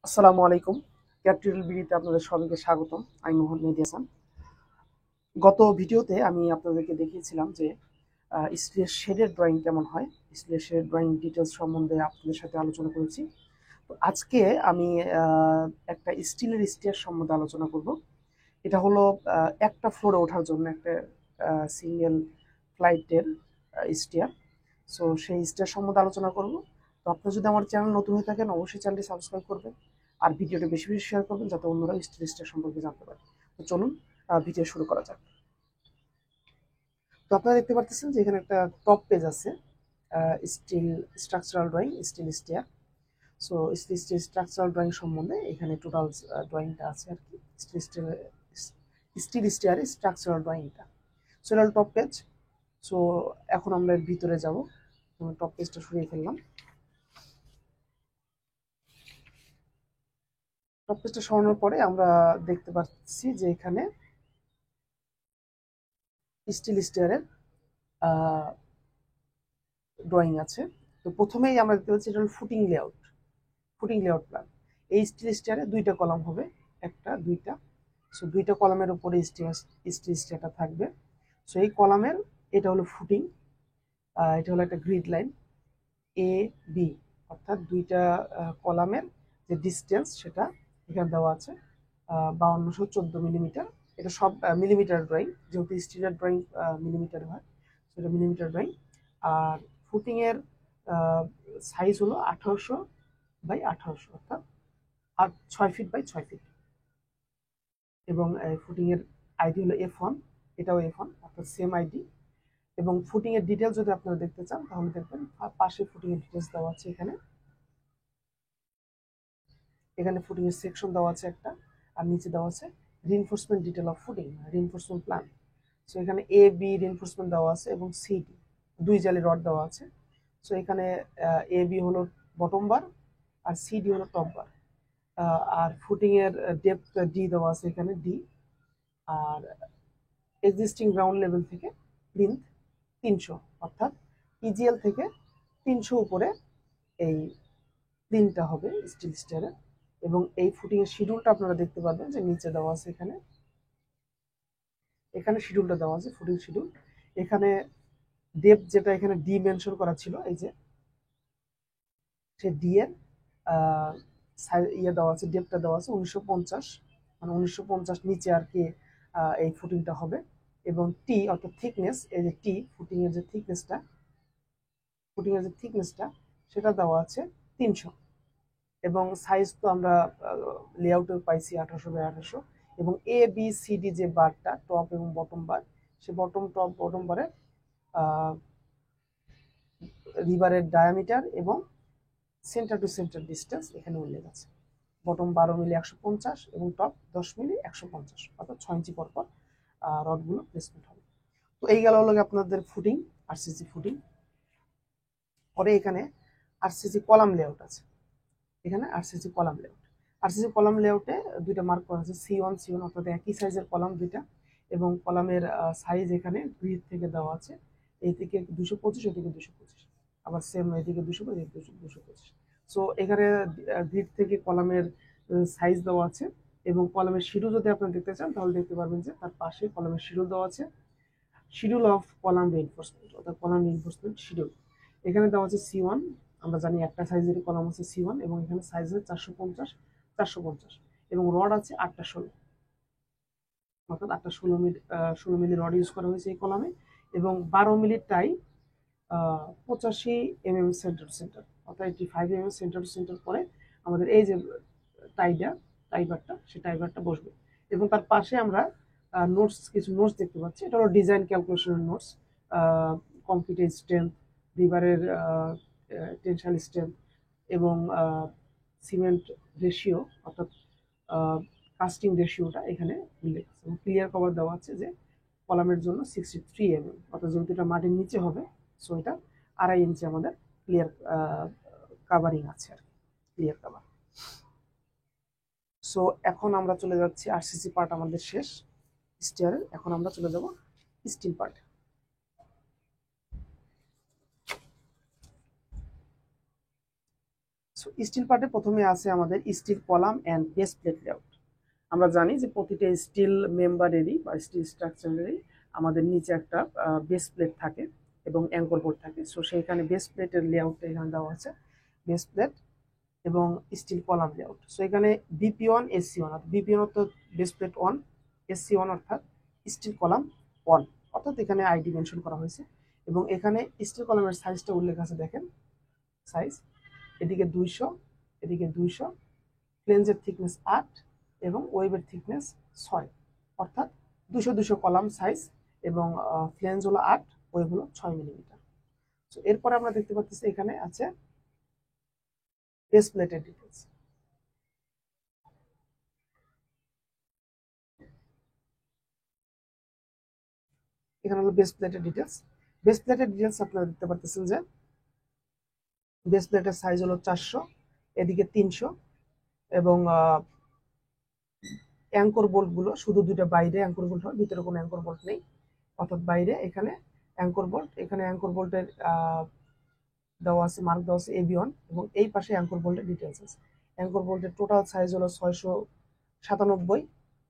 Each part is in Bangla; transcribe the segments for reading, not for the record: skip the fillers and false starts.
আসসালামু আলাইকুম। ক্যাপটিউটাল বিডিতে আপনাদের সবাইকে স্বাগতম। আমি মোহাম্মদ মেহেদী হাসান। গত ভিডিওতে আমি আপনাদেরকে দেখিয়েছিলাম যে স্টিলের শেডের ড্রয়িং কেমন হয়। স্টিলের শেডের ড্রয়িং ডিটেলস সম্বন্ধে আপনাদের সাথে আলোচনা করেছি। তো আজকে আমি একটা স্টিলের স্টেয়ার সম্বন্ধে আলোচনা করব। এটা হলো একটা ফ্লোরে ওঠার জন্য একটা সিঙ্গেল ফ্লাইটের স্টেয়ার। সো সেই স্টেয়ার সম্বন্ধে আলোচনা করব। তো আপনারা যদি আমার চ্যানেল নতুন হয়ে থাকেন অবশ্যই চ্যানেলটি সাবস্ক্রাইব করবেন আর ভিডিওটা বেশি বেশি শেয়ার করবেন যাতে অন্যরা স্টেয়ার সম্পর্কে জানতে পারে। তো চলুন ভিডিও শুরু করা যাক। তো আপনারা দেখতে পাচ্ছেন যে এখানে একটা টপ পেজ আছে, steel structural drawing steel stair. So steel structural drawing সম্বন্ধে এখানে টোটাল ড্রয়িংটা আছে আর কি। স্টিল স্টেয়ারের স্ট্রাকচারাল ড্রয়িংটা। সো এটা টপ পেজ। সো এখন আমরা এর ভিতরে যাব। টপ পেজটা সরিয়ে ফেললাম। টপ পেজটা সরানোর পরে আমরা দেখতে পাচ্ছি যে এখানে স্টিল স্টেয়ারের ড্রয়িং আছে। তো প্রথমেই আমরা দেখতে পাচ্ছি এটা হল ফুটিং লেআউট প্ল্যান। এই স্টিল স্টেয়ারে দুইটা কলাম হবে, একটা দুইটা। সো দুইটা কলামের উপরে স্টিল স্টেয়ারটা থাকবে। সো এই কলামের এটা হলো ফুটিং, এটা হলো একটা গ্রিড লাইন এ বি, অর্থাৎ দুইটা কলামের যে ডিস্টেন্স সেটা এখানে দেওয়া আছে 5214 মিলিমিটার। এটা সব মিলিমিটার ড্রয়িং, যেহেতু স্টিলের ড্রয়িং মিলিমিটার হয়, সেটা মিলিমিটার ড্রয়িং। আর ফুটিংয়ের সাইজ হলো 1800 বাই 1800, অর্থাৎ 6 ফিট বাই 6 ফিট। এবং ফুটিংয়ের আইডি হলো F1, এটাও F1, অর্থাৎ সেম আইডি। এবং ফুটিংয়ের ডিটেলস যদি আপনারা দেখতে চান তাহলে দেখবেন পাশে ফুটিংয়ের ডিটেলস দেওয়া আছে। এখানে ফুটিংয়ের সেকশন দেওয়া আছে একটা, আর নিচে দেওয়া আছে reinforcement detail of footing, reinforcement plan. So এখানে এ বি রিইনফোর্সমেন্ট দেওয়া আছে এবং সিডি দুই জালি রড দেওয়া আছে। সো এখানে এ বি হলো বটম বার আর সিডি হলো টপ বার। আর ফুটিংয়ের ডেপথ ডি দেওয়া আছে এখানে ডি। আর এক্সিস্টিং গ্রাউন্ড লেভেল থেকে প্লিন্থ 300, অর্থাৎ ইজিএল থেকে 300 উপরে এই প্লিনটা হবে স্টিল স্টেয়ারের। এবং এই ফুটিংয়ের শিডিউলটা আপনারা দেখতে পাবেন যে নিচে দেওয়া আছে। এখানে শিডিউলটা দেওয়া আছে, ফুটিং শিডিউল। এখানে ডেপথ যেটা এখানে ডি মেনশন করা ছিল, এই যে সে ডি এর ইয়ে দেওয়া আছে, ডেপথটা দেওয়া আছে 1950, মানে 1950 নিচে আর কি এই ফুটিংটা হবে। এবং টি অর্থাৎ থিকনেস, এই যে টি ফুটিংয়ের যে থিকনেসটা সেটা দেওয়া আছে 300। এবং সাইজ তো আমরা লেআউটে পাইছি 1800 বাই 1800। এবং এ বি সি ডি যে বারটা, টপ এবং বটম বার, সে বটম বারের রিবারের ডায়ামিটার এবং সেন্টার টু সেন্টার ডিস্টেন্স এখানে উল্লেখ আছে। বটম 12 মিলি 150 এবং টপ 10 মিলি 150, অর্থাৎ 6 ইঞ্চি পরপর রডগুলো প্লেসমেন্ট হবে। তো এই গেল হলো আপনাদের ফুটিং, আরসিসি ফুটিং। পরে এখানে আরসিসি কলাম লেআউট আছে। এখানে আরসিসি কলাম লেআউটে দুইটা মার্ক করা আছে, C1 অর্থাৎ একই সাইজের কলাম দুইটা। এবং কলামের সাইজ এখানে গ্রিড থেকে দেওয়া আছে, এই দিকে 225, এদিকে 225, আবার সেম এদিকে 225, 225। সো এখানে গ্রিড থেকে কলামের সাইজ দেওয়া আছে। এবং কলামের শিডিউল যদি আপনারা দেখতে চান তাহলে দেখতে পারবেন যে তার পাশে কলামের শিডিউল দেওয়া আছে, শিডিউল অফ কলাম রিইনফোর্সমেন্ট, অর্থাৎ কলাম রিইনফোর্সমেন্ট শিডিউল। এখানে দেওয়া আছে C1, আমরা জানি একটা সাইজের কলাম আছে C1, এবং এখানে সাইজ আছে 450, এবং রড আছে 8টা 16, অর্থাৎ 8টা 16 মিলি রড ইউজ করা হয়েছে এই কলামে। এবং 12 মিলি টাই 85 mm সেন্টার টু সেন্টার, অর্থাৎ 85 mm সেন্টার টু সেন্টার পরে আমাদের এই যে টাইবারটা, সেই টাইবারটা বসবে। এবং তার পাশে আমরা কিছু নোটস দেখতে পাচ্ছি। এটা হলো ডিজাইন ক্যালকুলেশনের নোটস, কংক্রিটের স্ট্রেংথ, রিবারের টেনশাল স্ট্রেংথ, এবং সিমেন্ট রেশিও, অর্থাৎ কাস্টিং রেশিওটা এখানে উল্লেখ আছে। এবং ক্লিয়ার কভার দেওয়া আছে যে কলামের জন্য 63 mm, অর্থাৎ যেহেতু এটা মাটির নিচে হবে, সো এটা 2.5 ইঞ্চি আমাদের ক্লিয়ার কাভারিং আছে আর কি, ক্লিয়ার কাভার। সো এখন আমরা চলে যাচ্ছি, আরসিসি পার্ট আমাদের শেষ স্টেয়ারের। এখন আমরা চলে যাব স্টিল পার্ট। স্টিল পার্টে প্রথমে আছে আমাদের steel column and base plate layout. আমরা জানি যে প্রতিটা স্টিল মেম্বারেরই বা স্টিল স্ট্রাকচারেরই আমাদের নিচে একটা বেস প্লেট থাকে এবং অ্যাঙ্কর বোর্ড থাকে। সো সেইখানে বেস প্লেটের লেআউটটা এখানে দেওয়া আছে, বেস প্লেট এবং স্টিল কলাম লেআউট। সো এখানে BP1 SC1, BP1 অর্থাৎ বেস প্লেট 1, SC1 অর্থাৎ স্টিল কলাম 1, অর্থাৎ এখানে আইডি মেনশন করা হয়েছে। এবং এখানে স্টিল কলামের সাইজটা উল্লেখ আছে, দেখেন সাইজ, এদিকে 200, এদিকে 200, ফ্লেঞ্জের থিকনেস 8 এবং ওয়েবের থিকনেস 6, অর্থাৎ 200 কলাম সাইজ এবং ফ্লেঞ্জ হলো 8, ওয়েব হলো 6 মিলিমিটার। সো এরপরে আমরা দেখতে পাচ্ছি এখানে আছে বেস প্লেটের ডিটেলস। এখানে হলো বেস প্লেটের ডিটেলস। বেস প্লেটের ডিটেলস আপনারা দেখতে পাচ্ছেন যে বেস প্লেটের সাইজ হলো 400, এদিকে 300 এবং অ্যাঙ্কর বোল্টগুলো শুধু দুটো বাইরে অ্যাঙ্কর বোল্ট হয়, ভিতরে কোনো অ্যাঙ্কর বোল্ট নেই, অর্থাৎ বাইরে এখানে অ্যাঙ্কর বোল্ট, এখানে অ্যাঙ্কর বোল্টের দেওয়া আছে, মার্ক দেওয়া আছে AB1 এবং এই পাশে অ্যাঙ্কর বোল্টের ডিটেলস আছে। অ্যাঙ্কর বোল্টের টোটাল সাইজ হলো 697,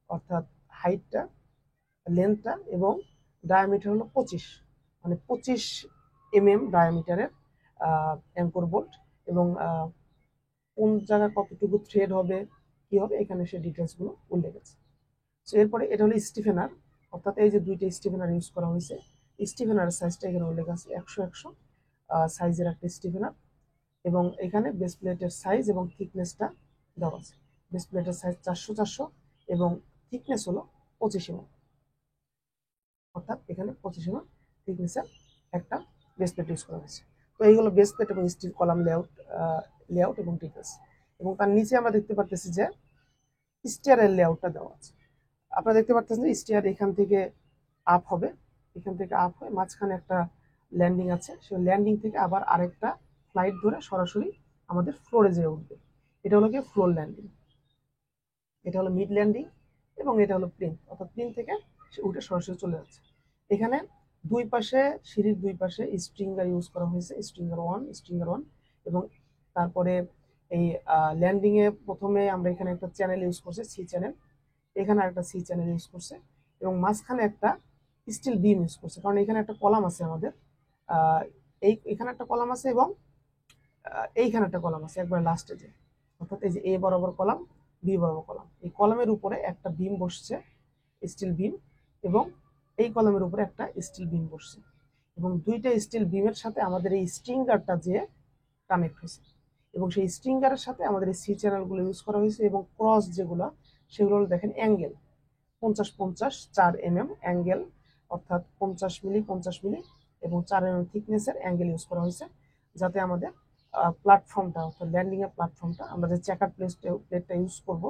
অর্থাৎ হাইটটা, লেন্থটা এবং ডায়ামিটার হলো 25, মানে 25 mm ডায়ামিটারের অ্যাঙ্কর বোল্ট এবং কোন জায়গায় কতটুকু থ্রেড হবে কি হবে এখানে সেই ডিটেলসগুলো উল্লেখ আছে। সো এরপরে এটা হলো স্টিফেনার, অর্থাৎ এই যে দুইটা স্টিফেনার ইউজ করা হয়েছে, স্টিফেনারের সাইজটা এখানে উল্লেখ আছে 100 সাইজের একটা স্টিফেনার এবং এখানে বেস প্লেটের সাইজ এবং থিকনেসটা দেওয়া আছে। বেস প্লেটের সাইজ 400 এবং থিকনেস হলো 25 mm, অর্থাৎ এখানে 25 mm থিকনেসের একটা বেস প্লেট ইউজ করা হয়েছে। তো এইগুলো বেস প্লেট এবং স্টিল কলাম লেআউট এবং ডিটেলস। এবং তার নিচে আমরা দেখতে পাচ্ছি যে স্টিয়ারের লেআউটটা দেওয়া আছে। আপনারা দেখতে পাচ্ছেন যে স্টিয়ার এখান থেকে আপ হবে, এখান থেকে আপ হয়ে মাঝখানে একটা ল্যান্ডিং আছে, সেই ল্যান্ডিং থেকে আবার আরেকটা ফ্লাইট ধরে সরাসরি আমাদের ফ্লোরে যেয়ে উঠবে। এটা হলো কি ফ্লোর ল্যান্ডিং, এটা হলো মিড ল্যান্ডিং এবং এটা হলো প্লিন্থ, অর্থাৎ প্লিন্থ থেকে উঠে সরাসরি চলে যাচ্ছে। এখানে দুই পাশে সিঁড়ির দুই পাশে স্ট্রিঙ্গার ইউজ করা হয়েছে, স্ট্রিঙ্গার ওয়ান এবং তারপরে এই ল্যান্ডিং এ প্রথমে আমরা এখানে একটা চ্যানেল ইউজ করছি, সি চ্যানেল, এখানে একটা সি চ্যানেল ইউজ করছে এবং মাঝখানে একটা স্টিল বিম ইউজ করছে, কারণ এখানে একটা কলাম আছে আমাদের, এখানে একটা কলাম আছে এবং এইখানে একটা কলাম আছে একবার লাস্টে যে, অর্থাৎ এই যে এ বরাবর কলাম, বি বরাবর কলাম, এই কলামের উপরে একটা বিম বসছে, স্টিল বিম, এবং এই কলামের উপরে একটা স্টিল বিম বসছে এবং দুইটা স্টিল বিমের সাথে আমাদের এই স্ট্রিঙ্গারটা যে কানেক্ট হয়েছে এবং সেই স্ট্রিঙ্গারের সাথে আমাদের এই সি চ্যানেলগুলো ইউজ করা হয়েছে এবং ক্রস যেগুলো সেগুলো দেখেন অ্যাঙ্গেল 50-50 4 mm অ্যাঙ্গেল, অর্থাৎ 50 মিলি 50 মিলি এবং 4 mm থিকনেসের অ্যাঙ্গেল ইউজ করা হয়েছে, যাতে আমাদের প্ল্যাটফর্মটা, অর্থাৎ ল্যান্ডিং এর প্ল্যাটফর্মটা, আমরা যে চেকার প্লেটটা ইউজ করব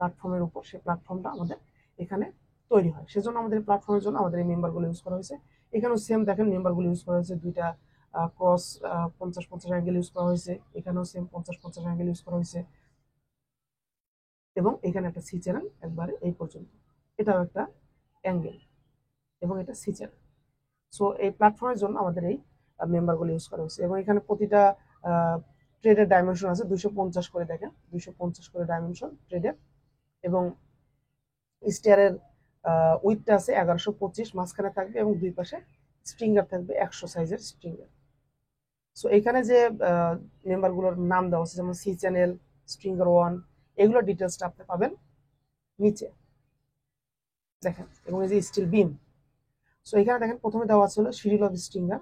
প্ল্যাটফর্মের উপর, সেই প্ল্যাটফর্মটা আমাদের এখানে তৈরি হয়। সেজন্য আমাদের প্ল্যাটফর্মের জন্য আমাদের এই মেম্বারগুলো ইউজ করা হয়েছে। এখানেও সেম দেখেন মেম্বারগুলো ইউজ করা হয়েছে, দুইটা ক্রস 50-50 অ্যাঙ্গেল ইউজ করা হয়েছে, এখানেও সেম 50-50 অ্যাঙ্গেল ইউজ করা হয়েছে এবং এখানে একটা সি চ্যানেল একবারে এই পর্যন্ত, এটাও একটা অ্যাঙ্গেল এবং এটা সি চ্যানেল। সো এই প্ল্যাটফর্মের জন্য আমাদের এই মেম্বারগুলো ইউজ করা হয়েছে এবং এখানে প্রতিটা ট্রেডের ডাইমেনশন আছে 250 করে, দেখেন 250 করে ডাইমেনশন ট্রেডের এবং স্টিয়ারের উইথটা আছে 1125 মাঝখানে থাকবে এবং দুই পাশে স্ট্রিঙ্গার থাকবে 100 সাইজের স্ট্রিঙ্গার। সো এখানে যে মেম্বারগুলোর নাম দেওয়া আছে যেমন সি চ্যানেল, স্ট্রিঙ্গার ওয়ান, এগুলোর ডিটেলসটা আপনি পাবেন নিচে দেখেন, এবং এই যে স্টিল বিম। সো এখানে দেখেন প্রথমে দেওয়া ছিল শিডিউল অফ স্ট্রিঙ্গার,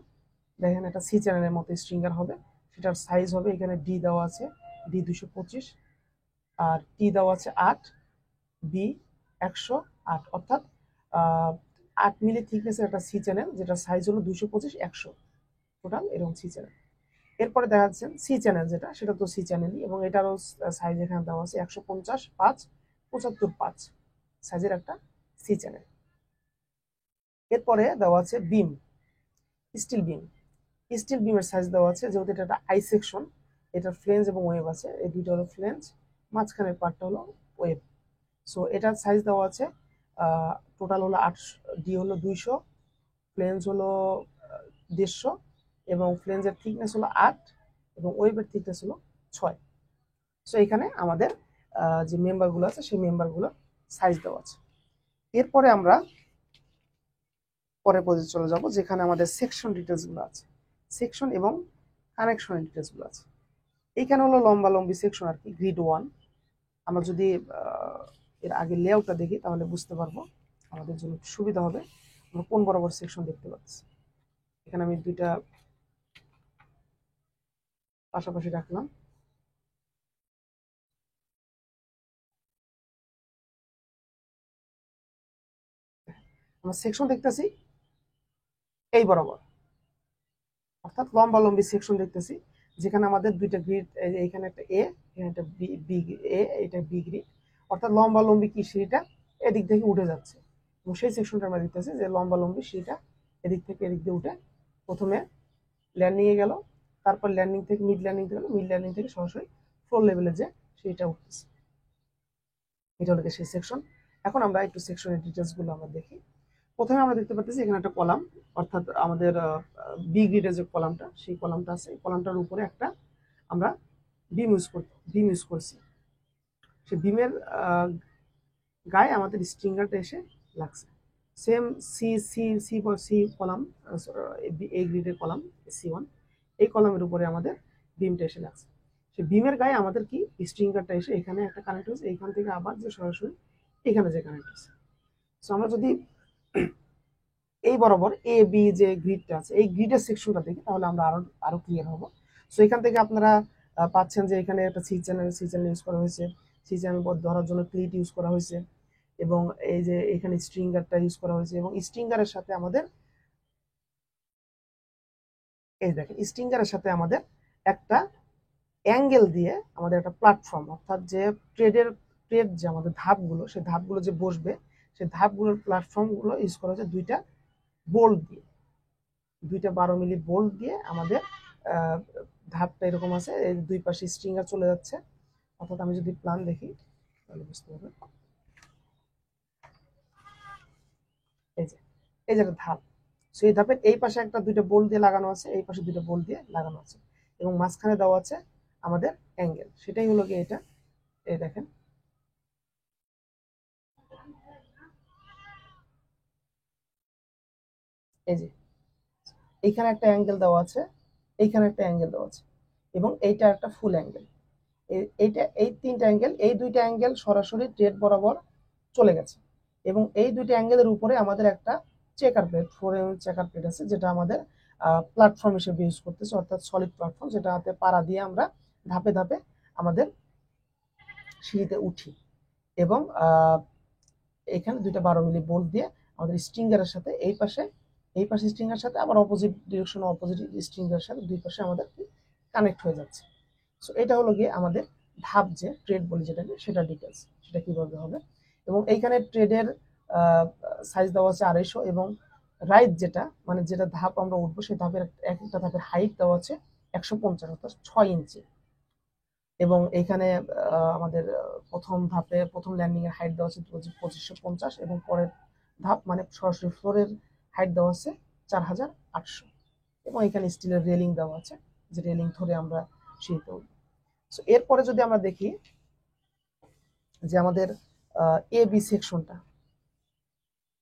দেখেন একটা সি চ্যানেলের মতো স্ট্রিঙ্গার হবে, সেটার সাইজ হবে, এখানে ডি দেওয়া আছে ডি 225 আর টি দেওয়া আছে 8, বি 108, অর্থাৎ 8 মিলি থিকনেসের একটা সি চ্যানেল যেটা সাইজ হলো 225-100 টোটাল এরকম সি চ্যানেল। এরপরে দেখা যাচ্ছে সি চ্যানেল যেটা, সেটা তো সি চ্যানেলই এবং এটারও সাইজ এখানে দেওয়া আছে 150-5-75 সাইজের একটা সি চ্যানেল। এরপরে দেওয়া আছে বিম, স্টিল বিম, স্টিল বিমের সাইজ দেওয়া আছে, যেহেতু এটা একটা আই সেকশন, এটার ফ্লেঞ্জ এবং ওয়েব আছে, এই দুইটা হলো ফ্লেঞ্জ, মাঝখানের পার্টটা হলো ওয়েব। সো এটার সাইজ দেওয়া আছে টোটাল হলো 8, ডি হলো 200, ফ্লেঞ্জ হলো 150 এবং ফ্লেঞ্জের থিকনেস হলো 8 এবং ওয়েবের থিকনেস হলো 6। সো এখানে আমাদের যে মেম্বারগুলো আছে সেই মেম্বারগুলোর সাইজ দেওয়া আছে। এরপরে আমরা পরের পর্যায়ে চলে যাব, যেখানে আমাদের সেকশন ডিটেলসগুলো আছে, সেকশন এবং কানেকশনের ডিটেলসগুলো আছে। এইখানে হলো লম্বালম্বি সেকশন আর কি, গ্রিড 1। আমরা যদি এর আগে লেআউটটা দেখি তাহলে বুঝতে পারবো, আমাদের জন্য সুবিধা হবে। আমরা কোন বরাবর সেকশন দেখতে পাচ্ছি, এখানে আমি দুইটা পাশাপাশি রাখলাম। আমরা সেকশন দেখতেছি এই বরাবর, অর্থাৎ লম্বালম্বি সেকশন দেখতেছি, যেখানে আমাদের দুইটা গ্রিড, এখানে একটা এ, এখানে একটা বি এ, এটা বি গ্রিড, অর্থাৎ লম্বালম্বি কি সিঁড়িটা এদিক থেকে উঠে যাচ্ছে। এবং সেই সেকশনটা আমরা দেখতেছি যে লম্বালম্বি সিঁড়িটা এদিক থেকে এদিক দিয়ে উঠে প্রথমে ল্যান্ডিংয়ে গেল, তারপর ল্যান্ডিং থেকে মিড ল্যান্ডিং গেল, মিড ল্যান্ডিং থেকে সরাসরি ফ্লোর লেভেলে যে সিঁড়িটা উঠতেছে। এটা হলো সেই সেকশন। এখন আমরা একটু সেকশনের ডিটেলসগুলো আমরা দেখি। প্রথমে আমরা দেখতে পাচ্ছি এখানে একটা কলাম, অর্থাৎ আমাদের বি গ্রিডের যে কলামটা, সেই কলামটা আছে। এই কলামটার উপরে একটা আমরা বিম ইউজ করছি। সেই বিমের গায়ে আমাদের স্ট্রিঙ্গারটা এসে লাগছে। Same C C C C column, এই গ্রিডের কলাম C1, এই কলামের উপরে আমাদের বিমটা এসে লাগছে। সেই বিমের গায়ে আমাদের কি স্ট্রিঙ্গারটা এসে এখানে একটা কানেক্ট হয়েছে, এইখান থেকে আবার যে সরাসরি এখানে যে কানেক্ট হয়েছে। সো আমরা যদি এই বরাবর এ বি যে গ্রিডটা আছে, এই গ্রিডের সেকশনটা দেখি তাহলে আমরা আরো ক্লিয়ার হব। সো এখান থেকে আপনারা পাচ্ছেন যে এখানে একটা সি চ্যানেল ইউজ করা হয়েছে, সি চ্যানেল ধরার জন্য ক্লিট ইউজ করা হয়েছে, এবং এই যে এখানে স্ট্রিঙ্গারটা ইউজ করা হয়েছে, এবং স্ট্রিঙ্গারের সাথে আমাদের এই দেখেন স্ট্রিঙ্গারের সাথে আমাদের একটা অ্যাঙ্গেল দিয়ে আমাদের একটা প্ল্যাটফর্ম, অর্থাৎ যে ট্রেড যে আমাদের ধাপগুলো, সেই ধাপগুলো যে বসবে, সেই ধাপগুলোর প্ল্যাটফর্মগুলো ইউজ করা হয়েছে দুইটা বোল্ট দিয়ে, দুইটা 12 মিলি বোল্ট দিয়ে আমাদের ধাপটা এরকম আছে, এই দুই পাশে স্ট্রিঙ্গার চলে যাচ্ছে। অর্থাৎ আমি যদি প্ল্যান দেখি তাহলে বুঝতে পারবেন, এই যে একটা ধাপ। সো এই ধাপের এই পাশে একটা দুইটা বোল্ট দিয়ে লাগানো আছে, এই পাশে দুইটা বোল্ট দিয়ে লাগানো আছে, এবং মাঝখানে দেওয়া আছে আমাদের অ্যাঙ্গেল। সেটাই হলো গিয়ে এটা, এই দেখেন এই যে এইখানে একটা অ্যাঙ্গেল দেওয়া আছে, এইখানে একটা অ্যাঙ্গেল দেওয়া আছে, এবং এইটা একটা ফুল অ্যাঙ্গেল। এইটা এই তিনটা অ্যাঙ্গেল, এই দুইটা অ্যাঙ্গেল সরাসরি ট্রেড বরাবর চলে গেছে, এবং এই দুইটা অ্যাঙ্গেলের উপরে আমাদের একটা checker plate, 4 mm checker plate আছে, যেটা আমাদের প্ল্যাটফর্ম হিসেবে ইউজ করতেছে, অর্থাৎ সলিড প্ল্যাটফর্ম, যেটা হাতে পাড়া দিয়ে আমরা ধাপে ধাপে আমাদের সিঁড়িতে উঠি। এবং এখানে দুইটা 12 মিলি বোল্ট দিয়ে আমাদের স্ট্রিঙ্গারের সাথে এই পাশে স্ট্রিঙ্গার সাথে আবার অপোজিট ডিরেকশন, অপোজিট স্ট্রিঙ্গারের সাথে দুই পাশে আমাদের কানেক্ট হয়ে যাচ্ছে। সো এটা হলো গিয়ে আমাদের ধাপ যে ট্রেড বলি যেটাকে, সেটা ডিটেলস, সেটা কিভাবে হবে। এবং এইখানে ট্রেডের সাইজ দেওয়া আছে 250, এবং রাইট যেটা মানে যেটা ধাপ আমরা উঠবো, সেই ধাপের এক একটা ধাপের হাইট দেওয়া আছে 150, অর্থাৎ 6 ইঞ্চি। এবং এইখানে আমাদের প্রথম ধাপে প্রথম ল্যান্ডিং এর হাইট দেওয়া আছে 2550, এবং পরের ধাপ মানে সরাসরি ফ্লোরের হাইট দেওয়া আছে 4800, এবং এখানে স্টিলের রেলিং দেওয়া আছে, যে রেলিং ধরে আমরা সিঁড়িতে উঠবো। সো এরপরে যদি আমরা দেখি যে আমাদের এ বি সেকশনটা,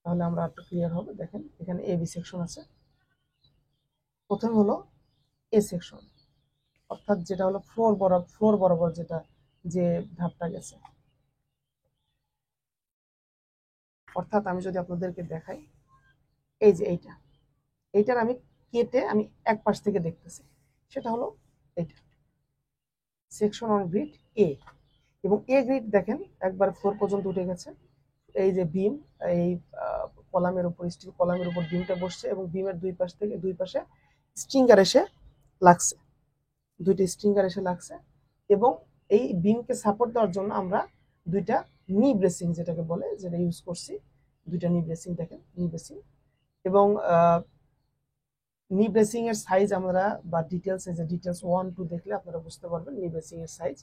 তাহলে আমরা একটু ক্লিয়ার হবে। দেখেন এখানে এ বি সেকশন আছে। প্রথম হলো এ সেকশন, অর্থাৎ যেটা হলো ফ্লোর বরাবর যেটা যে ধাপটা গেছে। অর্থাৎ আমি যদি আপনাদেরকে দেখাই, এই যে এইটার আমি কেটে আমি এক পাশ থেকে দেখতেছি, সেটা হলো এইটা সেকশন অন গ্রিড এ। এবং এ গ্রিড দেখেন একবার ফ্লোর পর্যন্ত উঠে গেছে। এই যে বিম, এই কলামের উপর, স্টিল কলামের উপর বিমটা বসছে, এবং বিমের দুই পাশে স্ট্রিঙ্গার এসে লাগছে, দুইটা স্ট্রিঙ্গার এসে লাগছে। এবং এই বিমকে সাপোর্ট দেওয়ার জন্য আমরা দুইটা নি ব্রেসিং যেটাকে বলে, যেটা ইউজ করছি, দুইটা নি ব্রেসিং, দেখেন নি ব্রেসিং। এবং নি ব্রেসিং এর সাইজ আমরা বা ডিটেলস, এই যে ডিটেলস 1 2 দেখলে আপনারা বুঝতে পারবেন নি ব্রেসিং এর সাইজ।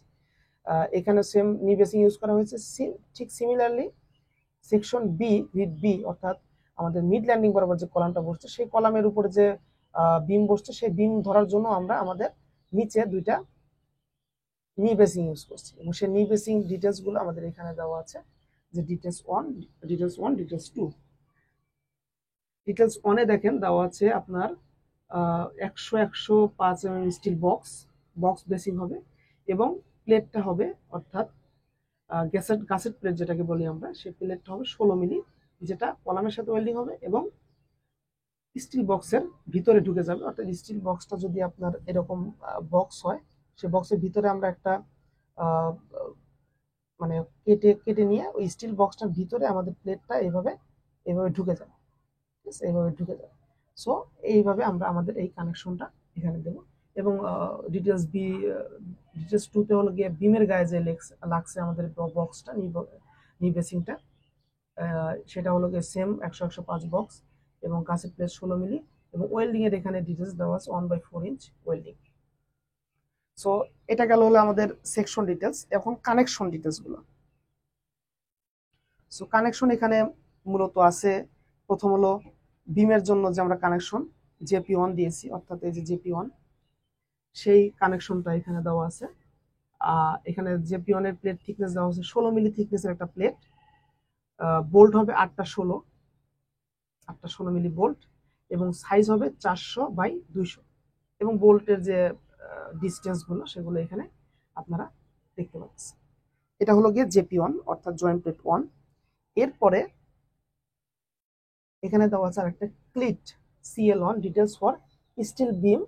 এখানে সেম নি ব্রেসিং ইউজ করা হয়েছে। ঠিক similarly section B, grid B, অর্থাৎ আমাদের মিড ল্যান্ডিং বরাবর যে কলামটা বসছে, সেই কলামের উপরে যে বিম বসছে, সেই বিম ধরার জন্য আমরা আমাদের নিচে দুইটা নি বেসিং ইউজ করছি, এবং সেই নি বেসিং ডিটেলসগুলো আমাদের এখানে দেওয়া আছে, যে details one, details two. Details ওয়ানে দেখেন দেওয়া আছে আপনার 100-105 স্টিল বক্স বেসিং হবে, এবং প্লেটটা হবে অর্থাৎ গাছের প্লেট যেটাকে বলি আমরা, সেই প্লেটটা হবে 16 মিলি, যেটা কলামের সাথে ওয়েল্ডিং হবে এবং স্টিল বক্সের ভিতরে ঢুকে যাবে। অর্থাৎ স্টিল বক্সটা যদি আপনার এরকম বক্স হয়, সে বক্সের ভিতরে আমরা একটা মানে কেটে কেটে নিয়ে ওই স্টিল বক্সটার ভিতরে আমাদের প্লেটটা এইভাবে ঢুকে যাবে, ঠিক আছে, এইভাবে ঢুকে যাবে। সো এইভাবে আমরা আমাদের এই কানেকশনটা এখানে দেবো। এবং ডিটেলস টুতে হলো গিয়ে বিমের গায়ে যে লাগছে আমাদের বক্সটা, নি বেসিংটা, সেটা হলো গিয়ে সেম 100-105 বক্স, এবং কাছের প্লেট 16 মিলি, এবং ওয়েল্ডিং এর এখানে ডিটেলস দেওয়া আছে 1/4 ইঞ্চ ওয়েল্ডিং। সো এটা গেল হলো আমাদের সেকশন ডিটেলস। এখন কানেকশন ডিটেলস গুলো। সো কানেকশন এখানে মূলত আছে, প্রথম হলো বিমের জন্য যে আমরা কানেকশন JP1 দিয়েছি, অর্থাৎ এই যে JP1, সেই কানেকশনটা এখানে দেওয়া আছে। এখানে JP1 এর প্লেট থিকনেস দেওয়া আছে 16 মিলি থিকনেসের একটা প্লেট, বোল্ট হবে 8টা 16 মিলি বোল্ট, এবং সাইজ হবে 400/200, এবং বোল্টের যে ডিস্টেন্স গুলো সেগুলো এখানে আপনারা দেখতে পাচ্ছেন। এটা হলো গিয়ে JP1 অর্থাৎ জয়েন্ট প্লেট 1। এরপরে এখানে দেওয়া আছে আরেকটা cleat CL1 details for steel beam,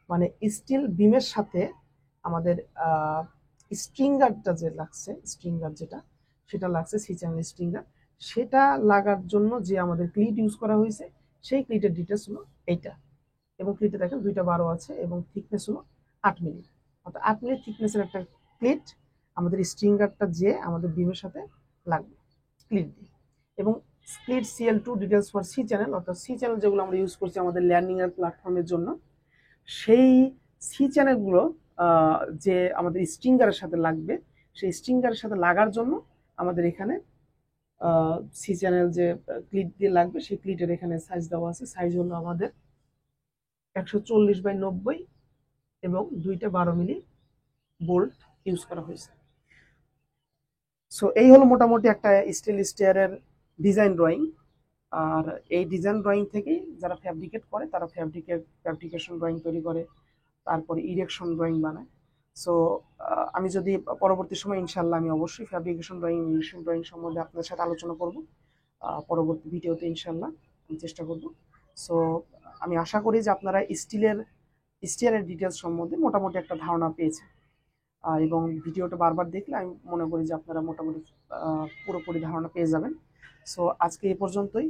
মানে স্টিল বিমের সাথে আমাদের স্ট্রিঙ্গারটা যে লাগছে, স্ট্রিঙ্গার যেটা সেটা লাগছে, সি চ্যানেল স্ট্রিঙ্গার, সেটা লাগার জন্য যে আমাদের ক্লিট ইউজ করা হয়েছে, সেই ক্লিটের ডিটেলস হলো এইটা। এবং ক্লিটে দেখেন 2টা 12 আছে, এবং থিকনেস হলো 8 মিলি, অর্থাৎ 8 মিলি থিকনেসের একটা ক্লিট আমাদের স্ট্রিঙ্গারটা যে আমাদের বিমের সাথে লাগবে ক্লিট দিয়ে। এবং split CL2 details for C channel, অর্থাৎ সি চ্যানেল যেগুলো আমরা ইউজ করছি আমাদের ল্যান্ডিং এর প্ল্যাটফর্মের জন্য, সেই সি চ্যানেলগুলো যে আমাদের স্ট্রিঙ্গারের সাথে লাগবে, সেই স্ট্রিঙ্গারের সাথে লাগার জন্য আমাদের এখানে সি চ্যানেল যে ক্লিট দিয়ে লাগবে, সেই ক্লিটের এখানে সাইজ দেওয়া আছে। সাইজ হলো আমাদের 140/90, এবং 2টা 12 মিলি বোল্ট ইউজ করা হয়েছে। সো এই হলো মোটামুটি একটা স্টিল স্টেয়ারের ডিজাইন ড্রয়িং। আর এই ডিজাইন ড্রয়িং থেকেই যারা ফ্যাব্রিকেট করে তারা ফ্যাব্রিকেশন ড্রয়িং তৈরি করে, তারপরে ইরেকশন ড্রয়িং বানায়। সো আমি যদি পরবর্তী সময় ইনশাল্লাহ আমি অবশ্যই ফ্যাব্রিকেশন ড্রয়িং, ইরেকশন ড্রয়িং সম্বন্ধে আপনাদের সাথে আলোচনা করব পরবর্তী ভিডিওতে ইনশাল্লাহ, আমি চেষ্টা করব। সো আমি আশা করি যে আপনারা স্টিয়ারের ডিটেলস সম্বন্ধে মোটামুটি একটা ধারণা পেয়েছেন, এবং ভিডিওটা বারবার দেখলে আমি মনে করি যে আপনারা মোটামুটি পুরোপুরি ধারণা পেয়ে যাবেন। সো আজকে এই পর্যন্তই।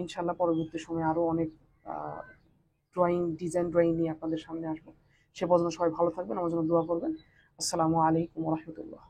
ইনশাল্লাহ পরবর্তী সময়ে আরও অনেক ডিজাইন ড্রয়িং নিয়ে আপনাদের সামনে আসবো। সে পর্যন্ত সবাই ভালো থাকবেন, আমার জন্য দোয়া করবেন। আসসালামু আলাইকুম ওয়া রাহমাতুল্লাহ।